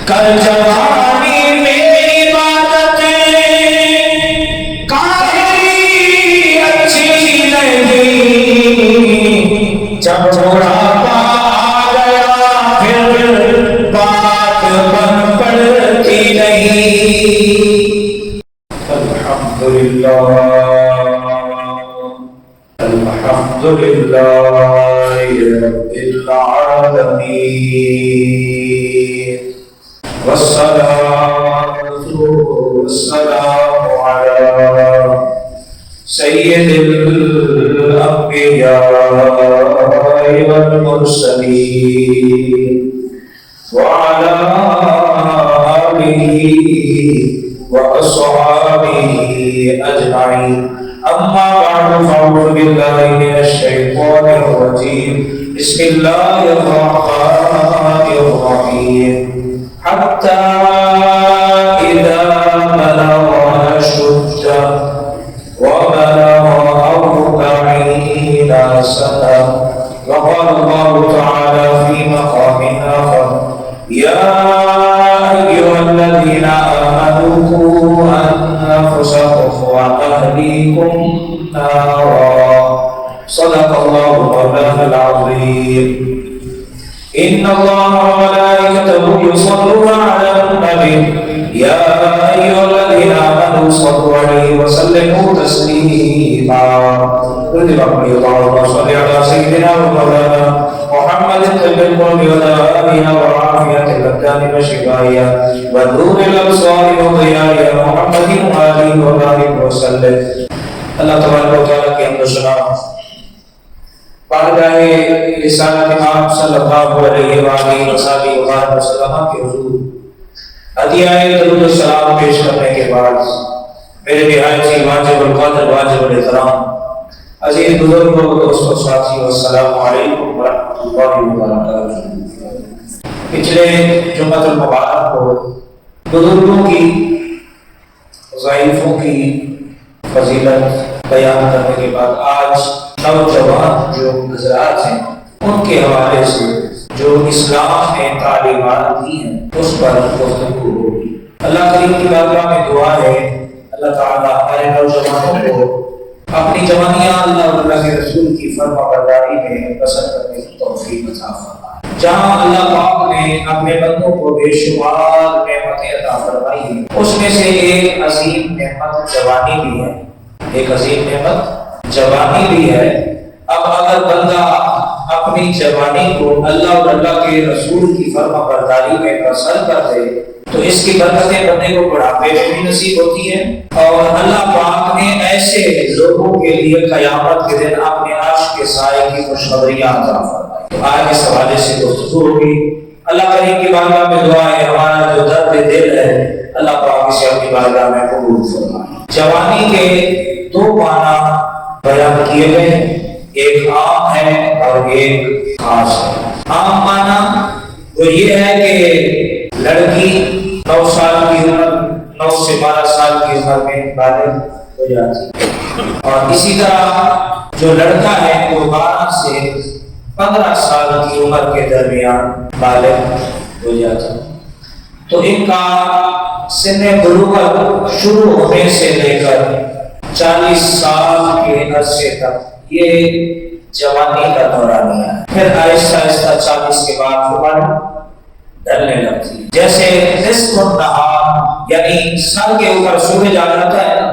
کر جوانی میں عبادتیں کاہلی اچھی نہیں، جب بڑھاپا آ گیا پھر بات بن پڑتی نہیں۔ الحمدللہ الحمدللہ رب العالمین، والصلاة والسلام على سید الانبیاء والمرسلین وعلى آلہ واصحابہ اجمعین، اما بعد فاعوذ باللہ من الشیطان الرجیم، بسم اللہ الرحمن الرحیم، حتی اذا بلغ اشدہ وبلغ 40 سنة، وقال الله تعالى في مقام آخر يا أيها الذين آمنوا قوا أنفسكم وأهليكم نارا، صدق الله مولانا العظيم۔ إن الله وملائكته يصلون على النبي يا أيها الذين آمنوا صلوا عليه وسلموا تسليما۔ اللهم صل على سيدنا ومولانا محمد طب القلب ودوائها وعافية الأبدان وشفائها ونور الأبصار وضيائها محمد وآله وبارك وسلم۔ اللہ تبارک و تعالیٰ کی حمد و ثنا بارگاہ رسالت امام صلی اللہ علیہ وآلہ وسلم کے حضور عطیہ درود و سلام پیش کرنے کے بعد میرے نہایت ہی واجب القدر واجب الاحترام عزیز بزرگوں دوستوں ساتھیوں، السلام علیکم ورحمۃ اللہ وبرکاتہ۔ پچھلے جمعۃ المبارک کو بزرگوں کی ضعیفوں کی فضیلت بیان کرنے کے بعد آج نوجوان جو حضرات ہیں ان کے حوالے سے جو اسلام نے تعلیمات دی ہیں اس پر گفتگو ہوگی۔ اللہ کریم کی بارگاہ میں دعا ہے اللہ تعالیٰ ہمارے نوجوانوں کو اپنی جوانیاں اللہ اور اللہ کے رسول کی فرما برداری میں بسر کرنے کی توفیق عطا فرمائے۔ جہاں اللہ پاک نے اپنے بندوں کو بے شمار نعمتیں عطا فرمائی ہیں، اس میں سے ایک عظیم نعمت جوانی بھی ہے، ایک عظیم نعمت جوانی بھی ہے۔ اب اگر بندہ اپنی جوانی کو اللہ اور اللہ کے رسول کی فرما برداری میں بسر کر دے تو اس کی برکتیں بندے کو بڑھاپے میں بھی نصیب ہوتی ہیں، اور اللہ پاک نے ایسے لوگوں کے لیے قیامت کے دن اپنے عرش کے سائے کی خوشخبریاں عطا فرمائی۔ تو آج اس حوالے سے گفتگو ہوگی۔ اللہ کریم کی بارگاہ میں دعا ہے ہمارا جو درد دل ہے اللہ پاک اسے اپنی بارگاہ میں قبول فرمائے۔ جوانی کے دو معنی بیان کیے گئے، ایک عام ہے اور ایک خاص ہے۔ عام معنی وہ یہ ہے کہ لڑکی 9 سال کی عمر 9 سے 12 سال کی عمر میں بالغ ہو جاتی ہے، اور اسی طرح جو لڑکا ہے وہ 12 سے 15 سال کی عمر کے درمیان بالغ ہو جاتا ہے۔ تو ان کا سن بلوغت شروع ہونے سے لے کر 40 سال کے عرصے تک یہ جوانی کا دورانیہ ہے۔ پھر آہستہ آہستہ 40 کے بعد عمر ڈھلنے لگتی ہے، جیسے نصف النہار یعنی سر کے اوپر سورج آ جاتا ہے نا،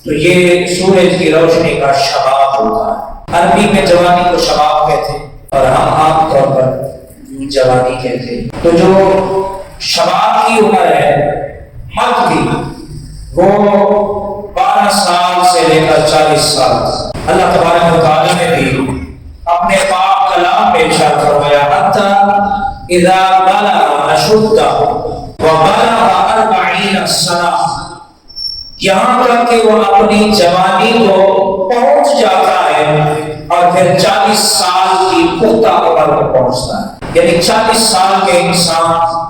تو یہ سورج کی روشنی کا شباب ہوتا ہے۔ عربی میں جوانی کو شباب کہتے ہیں اور ہم عام طور پر جوانی کہتے ہیں۔ تو جو شباب کی عمر ہے مرد کی وہ 12 سال سے لے کر 40 سال۔ اللہ تبارک و تعالیٰ نے بھی اپنے پاک کلام میں ارشاد فرمایا حتی اذا بلغ اشدہ وبلغ 40 سنہ، یہاں تک کہ وہ اپنی جوانی کو پہنچ جاتا ہے اور پھر 40 سال کی پختہ عمر کو پہنچتا ہے۔ یعنی 40 سال کے انسان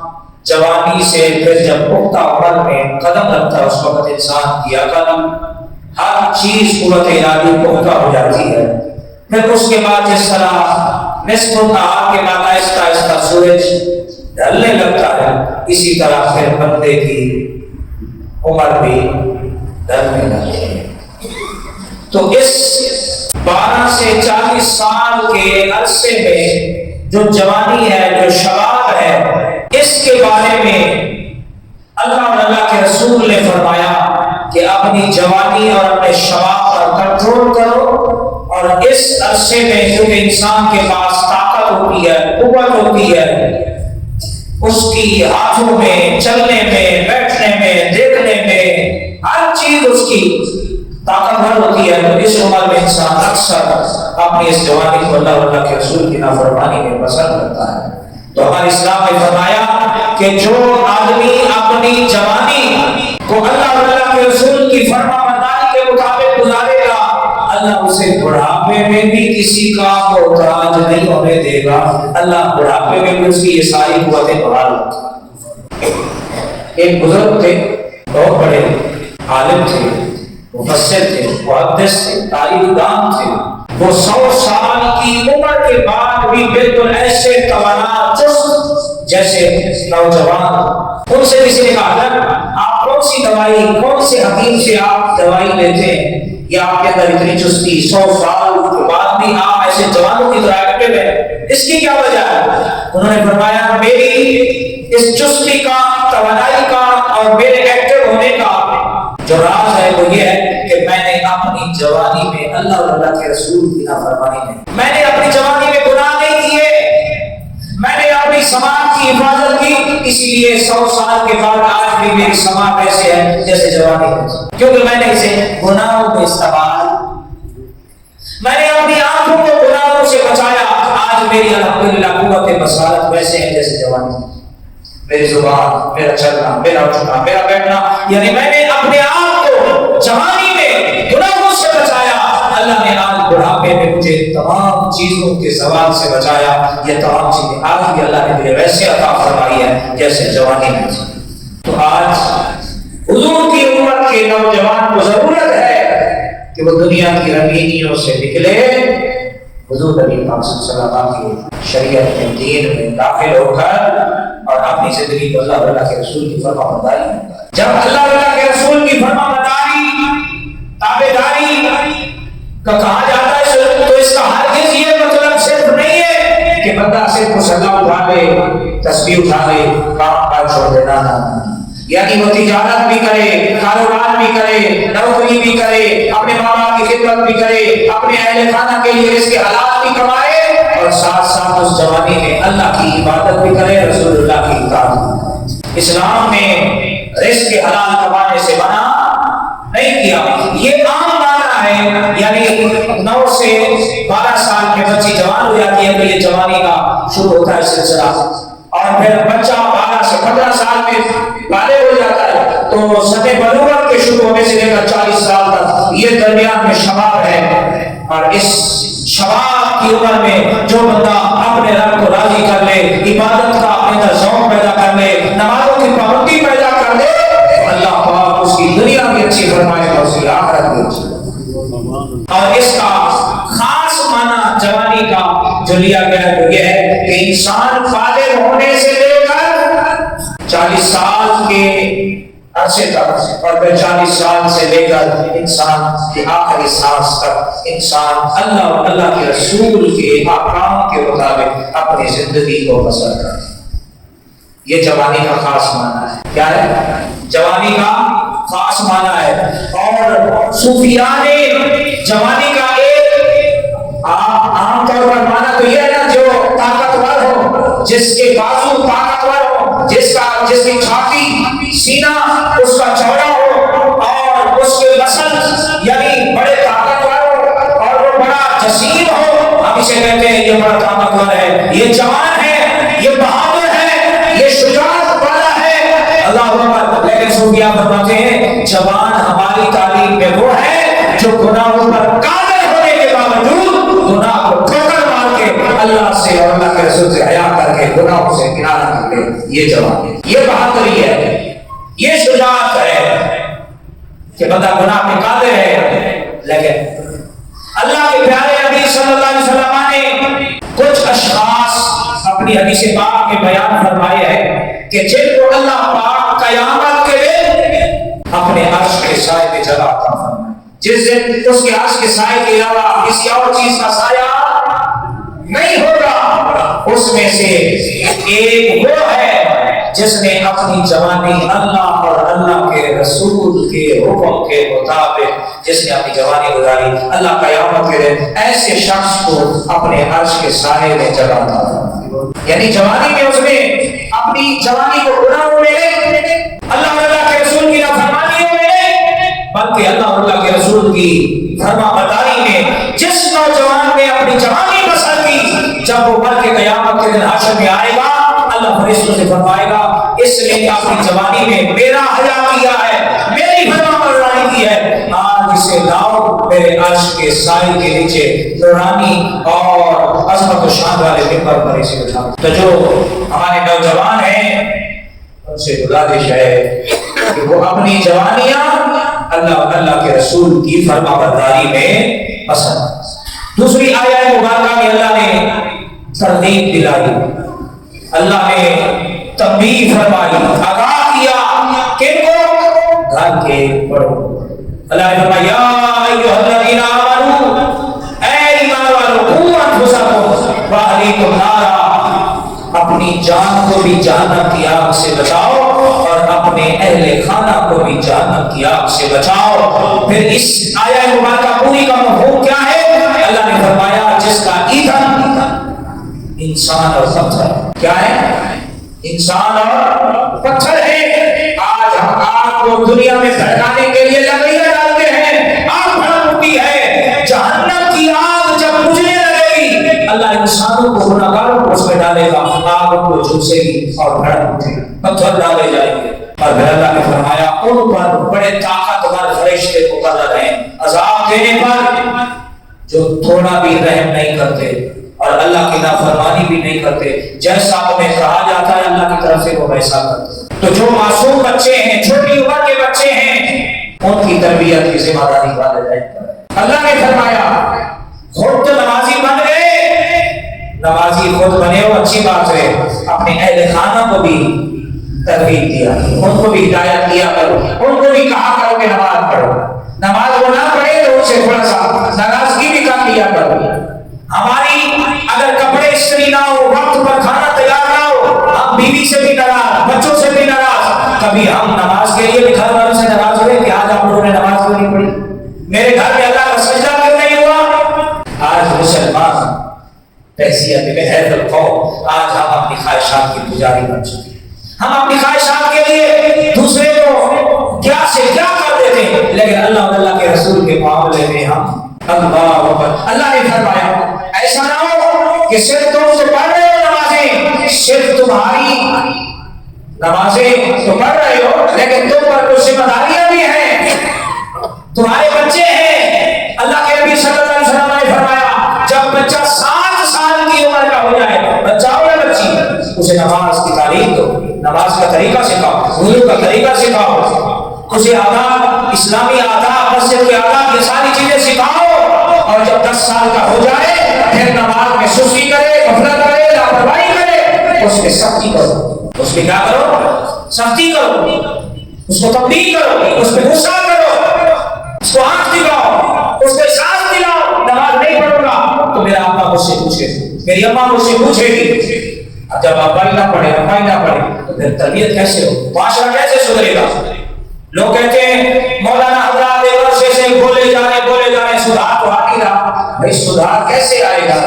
جوانی سے پھر جب پختہ عمر میں قدم رکھتا ہے اس وقت انسان کی عقل ہر چیز قوت ارادی پختہ ہو جاتی ہے۔ پھر اس کے بعد جس طرح نصف النہار کے بعد آہستہ آہستہ سورج ڈھلنے لگتا ہے، اسی طرح پھر بندے کی عمر بھی ڈھلنے لگتی ہے۔ تو اس 12 سے 40 سال کے عرصے میں جو جوانی ہے، جو شباب ہے، اس کے بارے میں اللہ اور اللہ کے رسول نے فرمایا کہ اپنی جوانی اور اپنے شباب پر کنٹرول کرو، اور اس عرصے میں کیونکہ انسان کے پاس طاقت ہوتی ہے، قوت ہوتی ہے، اس کی ہاتھوں میں، چلنے میں، بیٹھنے میں، دیکھنے میں، ہر چیز اس کی طاقتور ہوتی ہے، تو اس عمر میں انسان اکثر اپنی اس جوانی کو اللہ اور اللہ کے رسول کی نافرمانی میں بسر کرتا ہے۔ تو ہمارے اسلام نے فرمایا کہ جو آدمی اپنی جوانی کو اللہ اور اللہ کے رسول کی فرما برداری کے مطابق گزارے گا، اللہ اسے بڑھاپے میں بھی کسی کا محتاج نہیں ہونے دے گا، اللہ بڑھاپے میں بھی اس کی یہ ساری قوتیں بحال ہوتی۔ ایک بزرگ تھے، بہت بڑے عالم تھے، مفسر تھے، محدث تھے، تاریخ دان تھے۔ وہ 100 سال کی عمر کے بعد بھی بالکل ایسے توانا چست جیسے نوجوان۔ ان سے کسی نے کہا آپ کون سی دوائی، کون سے حکیم سے آپ دوائی لیتے ہیں، یا آپ کے اندر اتنی چستی 100 سال کے بعد بھی آپ ایسے جوانوں کی طرح ایکٹیو ہیں، اس کی کیا وجہ ہے؟ انہوں نے فرمایا میری اس چستی کا، توانائی کا اور میرے ایکٹیو ہونے کا جو راز ہے وہ یہ ہے کہ میں نے اپنی جوانی میں اللہ اور اللہ کے رسول کی نافرمانی میں نے اپنی جوانی میں گناہ نہیں کیے، میں نے اپنی سماعت کی حفاظت کی، اسی لیے 100 سال کے بعد آج بھی میری سماعت ایسے ہے جیسے جوانی ہے، کیونکہ میں نے اسے گناہوں میں استعمال، میں نے اپنی آنکھوں کو گناہوں سے بچایا، آج میری الحمدللہ قوت بصارت ویسے ہے جیسے جوانی ہے، میری زبان، میرا چلنا، میرا اٹھنا، میرا بیٹھنا، یعنی میں نے اپنے آپ کو جوانی میں گناہوں سے بچایا، اللہ نے آج بڑھاپے میں مجھے تمام چیزوں کے زوال سے بچایا، یہ تمام چیزیں آج بھی اللہ نے مجھے ویسے عطا فرمائی ہے جیسے جوانی میں تھی۔ تو آج حضور کی امت کے نوجوان کو ضرورت ہے کہ وہ دنیا کی رنگینیوں سے نکلے، حضور نبی پاک صلی اللہ علیہ وسلم کی شریعت کے دین میں داخل ہو کر اور اپنی زندگی کو اللہ اور اللہ کے رسول کی فرما برداری میں، جب اللہ اور اللہ کے رسول کی فرما برداری، تابعداری کا کہا جاتا ہے تو اس کا ہرگز یہ مطلب صرف نہیں ہے کہ بندہ صرف مصلی اٹھا لے، تسبیح اٹھا لے، کام کاج چھوڑ دینا، یعنی وہ تجارت بھی کرے، کاروبار بھی کرے، نوکری بھی کرے، اپنے ماں باپ کی خدمت بھی کرے، اپنے اہل خانہ کے لیے رزق حلال بھی کمائے، اور ساتھ ساتھ اس جوانی میں اللہ کی عبادت بھی کرے، رسول اللہ کی اطاعت بھی کرے۔ اسلام میں رزق حلال کمانے سے منع نہیں کیا، یہ عام معنی ہے، یعنی 9 سے 12 سال کے بچی جوان ہو جاتی ہے تو یہ جوانی کا شروع ہوتا ہے سلسلہ، اور پھر بچہ 12 سے 15 سال میں بالغ ہو جاتا ہے تو سن بلوغت کے شروع ہونے سے لے کر 40 سال تک یہ درمیان میں شباب ہے، اور اس شباب کی عمر میں جو بندہ اپنے رب کو راضی کر لے، عبادت کا اپنے ذوق پیدا کر لے، نمازوں کی پابندی پیدا کر لے، اللہ پاک اس کی دنیا بھی اچھی فرمائے گا، اس کی آخرت بھی اچھی۔ اور اس کا خاص معنی جوانی کا جو لیا گیا ہے وہ یہ ہے کہ انسان بالغ ہونے سے لے کر 40 سال کے عرصے تک، اور پھر 40 سال سے لے کر انسان کی آخری سانس تک انسان اللہ اور اللہ کے رسول کے احکام کے مطابق اپنی زندگی کو بسر کرے، یہ جوانی کا خاص معنی ہے۔ کیا ہے؟ جوانی کا خاص معنی ہے۔ اور صوفیاء نے جوانی کا ایک عام طور پر معنی تو یہ ہے نا، جو طاقتور ہو، جس کے بازو طاقتور ہو، جس کی چھاتی، سینہ اس کا چوڑا ہو، اور اس کے مسل یعنی بڑے طاقتور ہو، اور وہ بڑا جسیم ہو، ہم اسے کہتے ہیں یہ بڑا طاقتور ہے، یہ جوان ہے، یہ بہادر ہے، یہ شجاعت والا ہے، اللہ اکبر۔ لیکن صوفیاء فرماتے ہیں جوان ہماری تعلیم میں وہ ہے جو گناہوں پر قادر ہونے کے باوجود گناہ کو ٹھوکر مار کے اللہ سے اور اللہ کے رسول سے حیا کر کے گناہوں سے کنارہ کر کے، یہ جوان ہے، یہ بہادری ہے، یہ شجاعت ہے کہ بندہ گناہ پہ قادر ہے۔ لیکن اللہ کے پیارے نبی صلی اللہ علیہ وسلم نے کچھ اشخاص اپنی حدیث پاک میں بیان فرمائے ہے کہ جن کو اللہ پاک قیامت کے دن اپنے عرش کے سائے میں جگہ عطا فرمائے، جس دن اس کے عرش کے سائے کے علاوہ کسی اور چیز کا سایہ نہیں ہوگا، اس میں سے ایک وہ ہے جس نے اپنی جوانی اللہ اور اللہ کے رسول کے حکم کے مطابق جس نے اپنی جوانی گزاری، اللہ قیامت کے دن ایسے شخص کو اپنے عرش کے سائے میں جگہ عطا فرمائے۔ یعنی جوانی میں اس نے اپنی جوانی کو گناہوں میں نہیں، اللہ اور اللہ کے رسول کی نافرمانیوں میں نہیں، بلکہ اللہ اور اللہ کے رسول کی فرما برداری میں جس نوجوان نے اپنی جوانی بسر کی، جب وہ مر کے قیامت کے دن حشر میں آئے گا، اللہ فرشتوں سے فرمائے گا اس نے اپنی جوانی میں میرا حیا کیا ہے، میری فرما برداری کی ہے، آج اسے لاؤ میرے عرش کے سائے کے نیچے نورانی اور عظمت و شان والے ممبر پر اسے بٹھاؤ۔ تو جو ہمارے نوجوان ہیں ان سے گزارش ہے کہ وہ اپنی جوانیاں اللہ اور اللہ کے رسول کی فرما برداری میں پسند۔ دوسری آیت مبارکہ میں اللہ نے ترغیب دلائی، اللہ نے تنبیہ فرمائی، آگاہ کیا کن کو؟ گھر کے بڑوں۔ اللہ نے فرمایا یا ایھا الذین آمنوا، اے ایمان والو، قوا انفسکم واہلیکم نارا، اپنی جان کو بھی جہنم کی آگ سے بچاؤ اور اپنے اہل خانہ کو بھی جہنم کی آگ سے بچاؤ۔ پھر اس آیہ مبارکہ پوری کا مفہوم کیا ہے؟ اللہ نے فرمایا جس کا ایندھن انسان اور پتھر، کیا ہے؟ انسان اور پتھر ہے۔ آج ہم آگ کو دنیا میں بھڑکانے کے لیے لکڑیاں ڈالتے ہیں، آگ بھڑک اٹھتی ہے، جہنم کی آگ جب بجھنے لگے گی اللہ انسانوں کو گناہگاروں کو اس میں ڈالے گا، آگ کو جھلسے گی اور بھڑک اٹھے گی، پتھر ڈالے جائیں گے۔ اور پھر اللہ نے فرمایا ان پر بڑے طاقتور فرشتے مقرر ہیں عذاب دینے پر، جو تھوڑا بھی رحم نہیں کرتے اور اللہ کی نافرمانی بھی نہیں کرتے، جیسا انہیں کہا جاتا ہے اللہ کی طرف سے وہ ویسا کرتے۔ تو جو معصوم بچے ہیں، چھوٹی عمر کے بچے ہیں، ان کی تربیت کی ذمہ داری والدین پر ہے۔ اللہ نے فرمایا خود تو نمازی بن گئے، نمازی خود بنے ہو اچھی بات ہے، اپنے اہل خانہ کو بھی ترغیب دیا، ان کو بھی ہدایت دیا کرو، ان کو بھی کہا کرو کہ نماز پڑھو، نماز وہ نہ پڑھے تو ان سے تھوڑا سا ناراضگی بھی کر دیا کرو۔ ہماری اگر کپڑے استری نہ ہو، وقت پر کھانا تیار نہ ہو، ہم بیوی سے بھی ناراض، بچوں سے بھی ناراض، کبھی ہم نماز کے لیے بھی گھر والوں سے ناراض ہوئے کہ آج آپ لوگوں نے نماز کیوں نہیں پڑھی، میرے گھر میں اللہ کا سجدہ کیوں نہیں ہوا؟ آج مسلمان بحیثیت بحیث القوم آج ہم اپنی خواہشات کی پجاری بن چکے ہیں، ہم اپنی خواہشات کے لیے دوسرے کو کیا سے کیا کر دیتے ہیں، لیکن اللہ اور اللہ کے رسول کے معاملے میں ہم اللہ نے فرمایا ایسا نہ ہو کہ صرف تم سے پڑھ رہے ہو نمازیں، صرف تمہاری نمازیں تو پڑھ رہے ہو لیکن تم پر کچھ ذمہ داریاں بھی ہیں، تمہارے بچے ہیں۔ اللہ کے نبی صلی اللہ علیہ وسلم نے فرمایا جب بچہ 7 سال کی عمر کا ہو جائے، بچہ ہو یا بچی، اسے نماز کی تعلیم دو، نماز کا طریقہ سکھاؤ، وضو کا طریقہ سکھاؤ، اسے آداب، اسلامی آداب، مسجد کے آداب، یہ ساری چیزیں سکھاؤ، اور جب 10 سال کا ہو جائے پھر نماز میں سستی کرے، غفلت کرے، لاپرواہی کرے، اس پہ سختی کرو، اس پہ کیا کرو؟ سختی کرو، اس کو تنبیہ کرو، اس پہ غصہ کرو، اس کو آنکھ دکھاؤ، اس کو احساس دلاؤ نماز نہیں پڑھوں گا تو میرا ابا مجھ سے پوچھے گی، میری اماں مجھ سے پوچھے گی۔ اب جب ابا ہی نہ پڑھے، اماں ہی نہ پڑھے تو پھر تربیت کیسے ہو، معاشرہ کیسے سدھرے گا؟ لوگ کہتے ہیں مولانا حضرات ایک عرصے سے بولے جا رہے سدھار تو آ نہیں رہا، بھائی سدھار کیسے آئے گا؟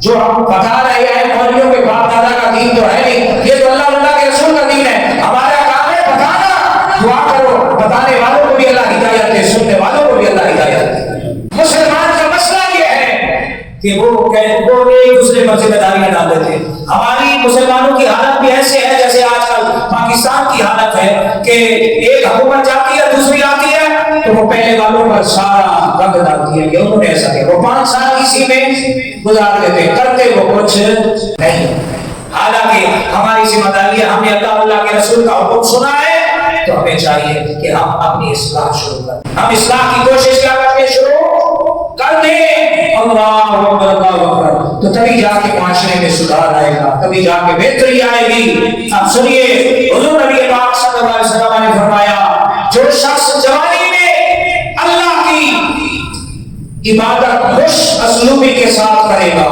جو ہم بتا رہے ہیں مولویوں کے باپ دادا کا دین تو ہے نہیں، یہ تو اللہ کے رسول کا دین ہے، ہمارا کام ہے بتانا، دعا کرو، بتانے والوں کو بھی اللہ ہدایت دے، سننے والوں کو بھی اللہ ہدایت دے۔ مسلمان کا مسئلہ یہ ہے کہ وہ ایک دوسرے پر ذمہ داریاں ڈال دیتے ہیں۔ ہماری مسلمانوں کی حالت بھی ایسے ہے جیسے آج کل پاکستان کی حالت ہے کہ ایک حکومت جاتی ہے دوسری آتی ہے تو وہ پہلے والوں پر سارا رنگ ڈالتی ہے کہ انہوں نے ایسا کیا، وہ 5 سال اسی میں گزار دیتے، کرتے وہ کچھ نہیں۔ حالانکہ ہماری ذمہ داری ہے، ہم نے اللہ کے رسول کا حکم سنا ہے تو ہمیں چاہیے کہ ہم اپنی اصلاح شروع کریں۔ ہم اصلاح کی کوشش کیا کرتے ہیں؟ شروع کر دیں اللہ اکبر تو تبھی جا کے معاشرے میں سدھار آئے گا، تبھی جا کے بہتری آئے گی۔ اب سنیے حضور نبی پاک صلی اللہ علیہ وسلم نے فرمایا جو شخص جوانی میں اللہ کی عبادت خوش اسلوبی کے ساتھ کرے گا،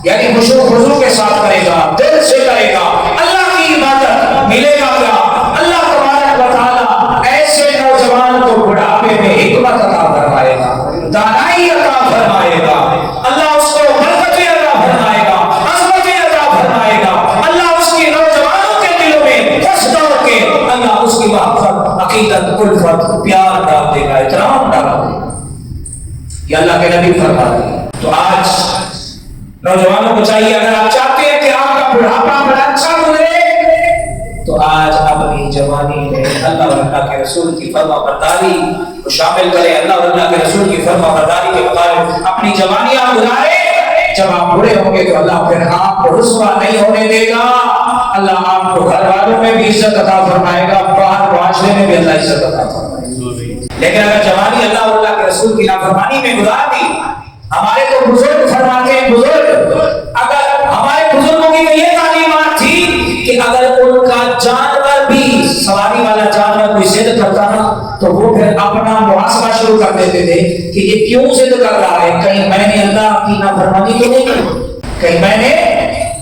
یعنی خشوع و خضوع کے ساتھ کرے گا، دل سے کرے گا، اللہ کی عبادت ملے گا کیا؟ اللہ تبارک و تعالی ایسے نوجوان کو بڑھاپے میں حکمت عطا فرمائے گا، دانائی عطا فرمائے گا، اللہ اس کو برکتیں عطا فرمائے گا، عظمتیں عطا فرمائے گا، اللہ اس کی نوجوانوں کے دلوں میں خوش دوڑ کے اللہ اس کی محبت، عقیدت، الفت، پیار ڈال دے گا، احترام ڈال دے گا۔ یہ اللہ کے نبی فرما رہے ہیں۔ تو آج نوجوانوں کو چاہیے اگر آپ چاہتے ہیں کہ آپ کا بڑھاپا بڑا اچھا گزرے تو آج اپنی جوانی میں اللہ اور اللہ کے رسول کی فرما برداری کو شامل کریں، اللہ اور اللہ کے رسول کی فرما برداری کے مطابق اپنی جوانی آپ گزاریں۔ جب آپ بڑے ہوں گے تو اللہ پھر آپ کو رسوا نہیں ہونے دے گا، اللہ آپ کو گھر والوں میں بھی عزت عطا فرمائے گا، باہر معاشرے میں بھی اللہ عزت عطا فرمائے گا۔ لیکن اگر جوانی اللہ اور اللہ کے رسول کی نافرمانی میں گزار دی، ہمارے تو بزرگ فرماتے ہیں، بزرگ اگر ہمارے بزرگوں کی تو یہ تعلیمات تھی کہ اگر ان کا جانور بھی سواری والا جانور کوئی ضد کرتا نا تو وہ پھر اپنا محاسبہ شروع کر دیتے تھے کہ یہ کیوں ضد کر رہا ہے، کہیں میں نے اللہ کی نافرمانی تو نہیں کی، کہیں میں نے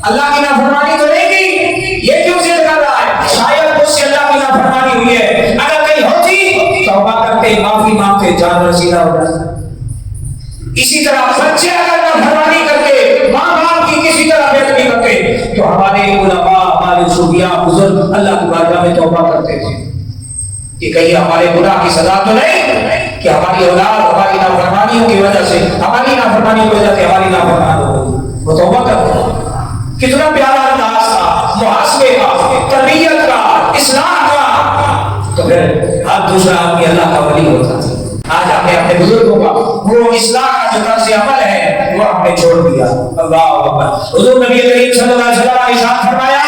اللہ کی نافرمانی تو نہیں کی، یہ کیوں ضد کر رہا ہے، شاید مجھ سے اللہ کی نافرمانی ہوئی ہے۔ اگر کہیں ہوتی توبہ کرتے، معافی مانگتے، جانور سیدھا ہو جاتا۔ اسی طرح بچے اگر نافرمانی کرتے، ماں باپ کی کسی طرح بےادبی کرتے تو ہمارے علماء، ہمارے صوفیاء، بزرگ اللہ کی بارگاہ میں توبہ کرتے تھے کہ کہیں ہمارے گناہ کی سزا تو نہیں کہ ہماری اولاد ہماری نافرمانیوں کی وجہ سے، ہماری نافرمانیوں کی وجہ سے ہماری نافرمانی ہو گئی، وہ توبہ کرتے ہیں۔ کتنا پیارا انداز تھا محاسبے کا، تربیت کا، اصلاح کا۔ تو پھر ہر دوسرا آدمی اللہ کا ولی ہوتا تھا۔ آج ہم نے اپنے بزرگوں کا وہ اصلاح کا جو طرز عمل ہے وہ ہم نے چھوڑ دیا۔ اللہ اکبر۔ حضور نبی کریم صلی اللہ علیہ وسلم نے ارشاد فرمایا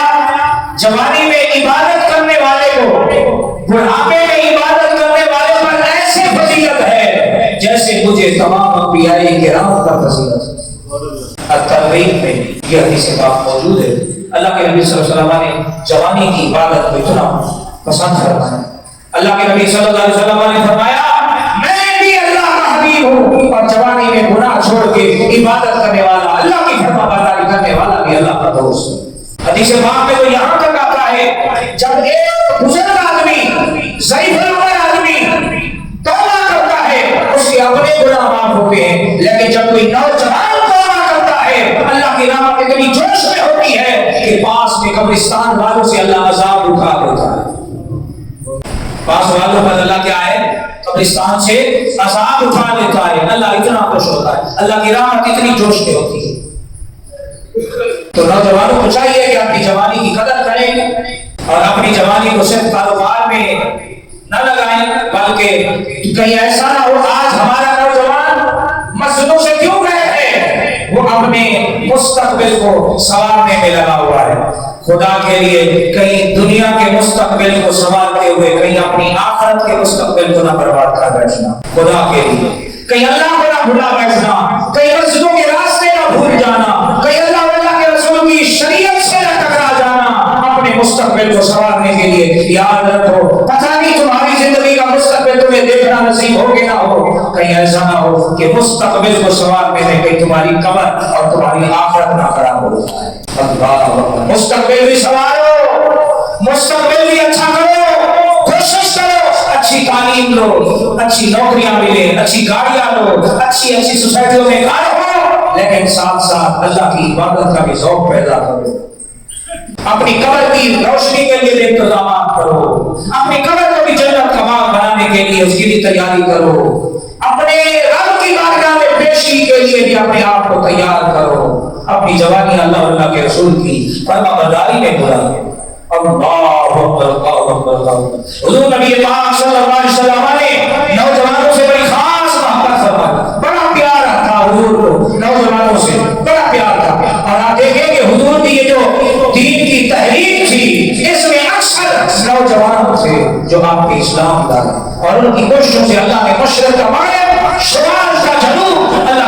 جوانی میں عبادت کرنے والے کو بڑھاپے میں عبادت کرنے والے پر ایسی فضیلت ہے جیسے مجھے تمام انبیاء کرام کا فضیلت ہے۔ الترغیب میں یہ حدیث پاک موجود ہے۔ اللہ کے نبی صلی اللہ علیہ وسلم نے جوانی کی عبادت کو اتنا پسند فرمایا۔ اللہ کے نبی صلی اللہ علیہ وسلم نے فرمایا میں بھی اللہ کا حبیب ہوں اور جوانی میں گناہ چھوڑ کے عبادت کرنے والا، اللہ کی فرما برداری کرنے والا بھی اللہ کا دوست ہے۔ حدیث پاک میں تو یہاں تک آتا ہے جب ایک بزرگ آدمی، ضعیف العمر آدمی توبہ کرتا ہے اس کے اپنے گناہ معاف ہوتے ہیں، لیکن جب کوئی نوجوان توبہ کرتا ہے اللہ کی رحمت اتنی جوش میں ہوتی ہے کہ پاس میں قبرستان والوں سے اللہ عذاب اٹھا دیتا ہے۔ پاس والوں پر اللہ کیا ہے، قبرستان سے عذاب اٹھا لیتا ہے، اللہ اتنا خوش ہوتا ہے، اللہ کی رحمت اتنی جوش میں ہوتی ہے۔ تو نوجوانوں کو چاہیے کہ اپنی جوانی کی قدر کریں اور اپنی جوانی کو صرف کاروبار میں نہ لگائیں، بلکہ کہیں ایسا نہ ہو آج ہمارا نوجوان مسجدوں سے کیوں گئے ہیں، وہ اپنے مستقبل کو سنوارنے میں لگا ہوا ہے، خدا کے لیے کہیں دنیا کے مستقبل کو سنوارتے ہوئے کہیں اپنی آخرت کے مستقبل کو نہ برباد کر بیٹھنا، خدا کے لیے کہیں اللہ کو نہ بھلا بیٹھنا، کہیں مسجدوں کے راستے نہ بھول جانا، کہیں اللہ کے رسول کی شریعت سے نہ ٹکرا جانا۔ اپنے مستقبل کو سنوارنے کے لیے یاد رکھو پتہ نہیں تمہاری زندگی کا مستقبل تمہیں دیکھنا نصیب ہو کہ نہ ہو، کہیں ایسا نہ ہو کہ مستقبل کو سنوارنے میں کہیں تمہاری کمر اور تمہاری آخرت نہ خراب ہو جائے۔ مستقبل بھی سنوارو، مستقبل بھی اچھا کرو، کوشش کرو، اچھی تعلیم لو، اچھی نوکریاں ملے، اچھی گاڑیاں لو، اچھی سوسائٹیوں میں گھر ہو، لیکن ساتھ ساتھ اللہ کی عبادت کا بھی ذوق پیدا کرو۔ اپنی قبر کی روشنی کے لیے انتظامات کرو، اپنی قبر کو بھی جنت کا باغ بنانے کے لیے اس کی بھی تیاری کرو، اپنے رب کی بارگاہ میں پیشی کے لیے بھی اپنے آپ کو تیار کرو، اپنی جوانی اللہ اور اللہ کے رسول کی فرما برداری میں گزارو۔ اللہ اکبر، اللہ اکبر، اللہ اکبر۔ حضور نبی پاک صلی اللہ علیہ وسلم نے نوجوانوں سے بڑی خاص محبت فرمائی، بڑا پیار تھا حضور کو نوجوانوں سے، بڑا پیار تھا۔ اور آپ دیکھیں کہ حضور کی یہ جو دین کی تحریک تھی اس میں اکثر نوجوان تھے جو آپ کے اسلام لائے، اور ان کی کوششوں سے اللہ نے مشرق کا مغرب، شمال کا جنوب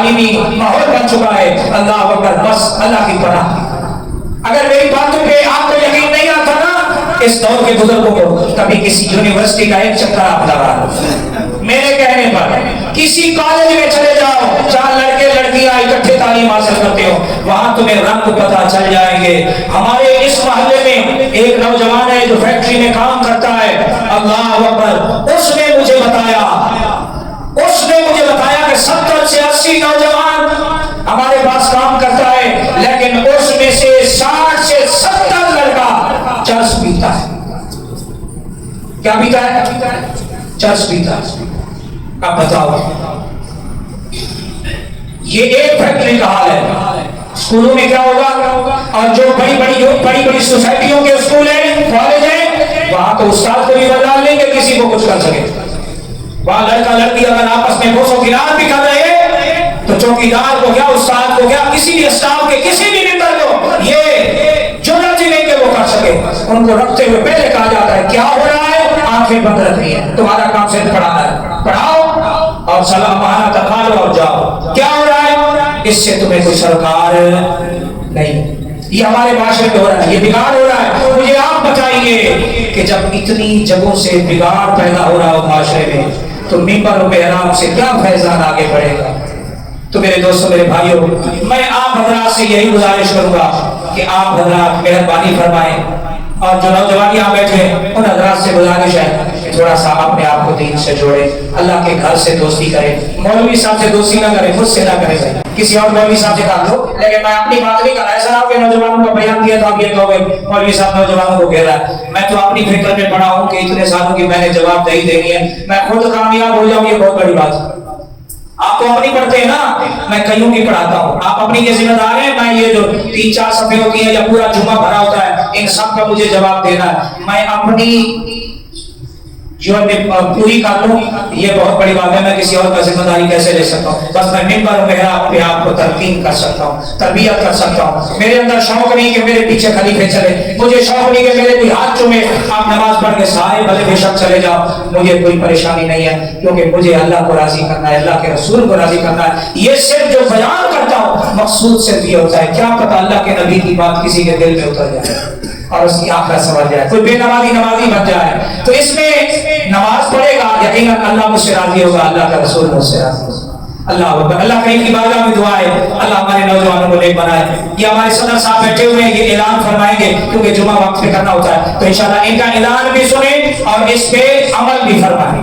تعلیمی ماحول بن چکا ہے. اللہ اکبر. بس اللہ کی پناہ. اگر میری باتوں پہ آپ کو یقین نہیں آتا نا، اس دور کے بزرگوں کو کبھی کسی یونیورسٹی کا ایک چکر آپ لگا میرے کہنے پر. کسی کالج میں چلے جاؤ جہاں لڑکے لڑکیاں اکٹھے تعلیم حاصل کرتے ہو، وہاں تمہیں رنگ پتہ چل جائیں گے. ہمارے اس محلے میں ایک نوجوان ہے جو فیکٹری میں کام کرتا ہے. اللہ اکبر. اس نے مجھے بتایا کہ 70 سے 80 نوجوان ہمارے پاس کام کرتا ہے، لیکن اس میں سے 60 سے 70 لڑکا چرس پیتا ہے. کیا پیتا ہے؟ چرس پیتا ہے. اب بتاؤ، یہ ایک فیکٹری کا حال ہے. اسکولوں میں کیا ہوگا؟ اور جو بڑی بڑی سوسائٹیوں کے اسکول ہیں، کالج ہیں، وہاں تو استاد کو بھی بدل لیں گے کسی کو کچھ کر سکے. وہاں لڑکا لڑکی اگر آپس میں بوسو گران بھی کر رہے ہیں تو چوکیدار کو کیا، استاد کو کیا، کسی بھی اسٹاف کے کسی بھی ممبر کو یہ جرات ہی نہیں کہ وہ کر سکے. ان کو رکھتے ہوئے پہلے کہا جاتا ہے کیا ہو رہا ہے، آنکھیں بند رکھنی ہے، تمہارا کام صرف پڑھانا ہے، پڑھاؤ اور سلام بہانا تکھا لو اور جاؤ. کیا ہو رہا ہے؟ اس سے تمہیں کوئی سرکار نہیں. یہ ہمارے معاشرے میں ہو رہا ہے، یہ بگاڑ ہو رہا ہے. مجھے آپ بتائیے کہ جب اتنی جگہوں سے بگاڑ پیدا ہو رہا ہو معاشرے میں، تو ممبر و محراب سے کیا فیضان آگے بڑھے گا؟ تو میرے دوستوں، میرے بھائیوں، میں آپ حضرات سے یہی گزارش کروں گا کہ آپ حضرات مہربانی فرمائیں، اور جو نوجوان یہاں بیٹھے ان حضرات سے گزارش ہے کہ تھوڑا سا اپنے آپ کو دین سے جوڑے، اللہ کے گھر سے دوستی کرے. مولوی صاحب سے دوستی نہ کرے، مجھ سے نہ کرے، کسی اور مولوی صاحب سے کر لو. لیکن میں اپنی بات نہیں کر رہا. ایسا نہ ہو کہ نوجوانوں کا بیان دیا تو آپ یہ کہو گے مولوی صاحب نوجوانوں کو گھیرا ہے. میں تو اپنی فکر میں پڑا ہوں کہ اتنے سالوں کی میں نے جواب دہی دینی ہے، میں خود کامیاب ہو جاؤں، یہ بہت بڑی بات ہے. آپ تو اپنی پڑھتے ہیں نا، میں کئیوں کی پڑھاتا ہوں. آپ اپنی کے ذمہ دار ہیں. میں یہ جو 3-4 صفحے ہوتی ہیں یا پورا جمعہ بھرا ہوتا ہے، ان سب کا مجھے جواب دینا ہے. میں اپنی جو پوری کر لوں، یہ بہت بڑی بات ہے. میں کسی اور کا ذمہ داری کیسے لے سکتا ہوں؟ بس میں ممبر و محراب پہ آپ کو تلقین کر سکتا ہوں، تربیت کر سکتا ہوں. میرے اندر شوق نہیں کہ میرے پیچھے خلیفے چلے، مجھے شوق نہیں کہ میرے کوئی ہاتھ چومے. آپ نماز پڑھ کے سارے بھلے بے شک چلے جاؤ، مجھے کوئی پریشانی نہیں ہے، کیونکہ مجھے اللہ کو راضی کرنا ہے، اللہ کے رسول کو راضی کرنا ہے. یہ صرف جو بیان کرتا ہوں مقصود صرف یہ ہوتا ہے، کیا پتہ اللہ کے نبی کی بات کسی کے دل میں اتر جائے اور اس کی آخرت سمجھ جائے، کوئی بے نمازی بن جائے. تو اس میں نماز پڑھے گا، یقیناً اللہ مجھ سے راضی ہوگا، اللہ کا رسول مجھ سے راضی ہوگا. اللہ اکبر. اللہ کریم کی بارگاہ میں دعا ہے اللہ ہمارے نوجوانوں کو نیک بنائے. یہ ہمارے صدر صاحب بیٹھے ہوئے ہیں، یہ اعلان فرمائیں گے کیونکہ جمعہ وقت پہ کرنا ہوتا ہے، تو انشاءاللہ ان کا اعلان بھی سنیں اور اس پہ عمل بھی فرمائیں.